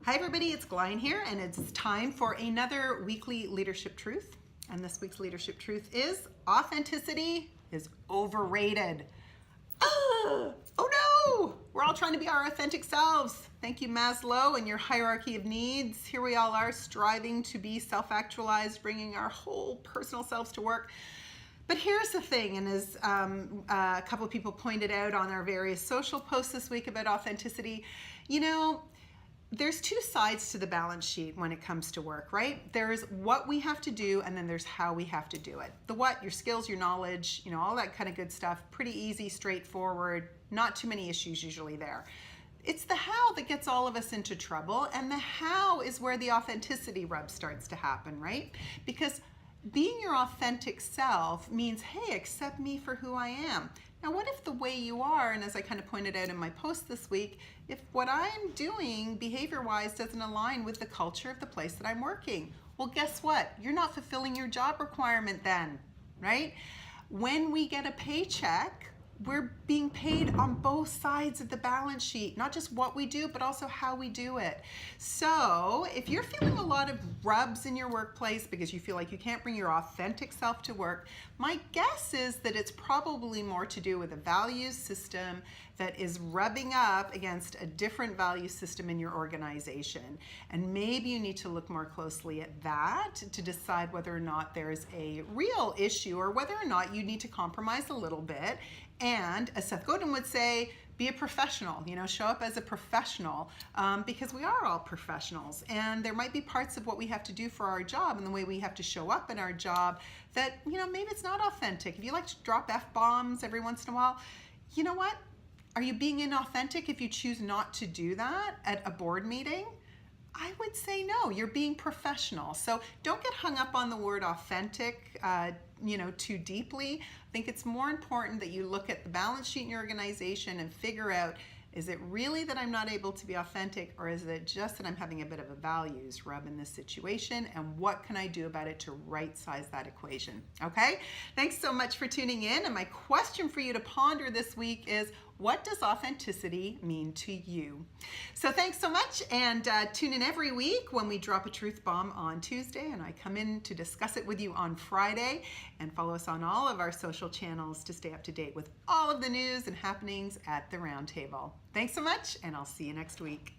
Hi everybody, it's Glyne here, and it's time for another weekly leadership truth. And this week's leadership truth is authenticity is overrated. Oh no! We're all trying to be our authentic selves. Thank you, Maslow, and your hierarchy of needs. Here we all are striving to be self-actualized, bringing our whole personal selves to work. But here's the thing, and as a couple of people pointed out on our various social posts this week about authenticity, there's two sides to the balance sheet when it comes to work, right? There's what we have to do, and then there's how we have to do it. The what, your skills, your knowledge, all that kind of good stuff, pretty easy, straightforward, not too many issues usually there. It's the how that gets all of us into trouble, and the how is where the authenticity rub starts to happen, right? Because being your authentic self means, hey, accept me for who I am. Now, what if the way you are, and as I kind of pointed out in my post this week, if what I'm doing behavior-wise doesn't align with the culture of the place that I'm working? Well, guess what? You're not fulfilling your job requirement then, right? When we get a paycheck, we're being paid on both sides of the balance sheet, not just what we do, but also how we do it. So if you're feeling a lot of rubs in your workplace because you feel like you can't bring your authentic self to work, my guess is that it's probably more to do with a values system that is rubbing up against a different value system in your organization. And maybe you need to look more closely at that to decide whether or not there's a real issue or whether or not you need to compromise a little bit. And as Seth Godin would say, be a professional, show up as a professional because we are all professionals, and there might be parts of what we have to do for our job and the way we have to show up in our job that, maybe it's not authentic. If you like to drop F-bombs every once in a while, you know what? Are you being inauthentic if you choose not to do that at a board meeting? I would say no, you're being professional. So don't get hung up on the word authentic, too deeply. I think it's more important that you look at the balance sheet in your organization and figure out, is it really that I'm not able to be authentic, or is it just that I'm having a bit of a values rub in this situation, and what can I do about it to right size that equation? Okay, thanks so much for tuning in, and my question for you to ponder this week is, what does authenticity mean to you? So thanks so much, and tune in every week when we drop a truth bomb on Tuesday, and I come in to discuss it with you on Friday, and follow us on all of our social channels to stay up to date with all of the news and happenings at the Roundtable. Thanks so much, and I'll see you next week.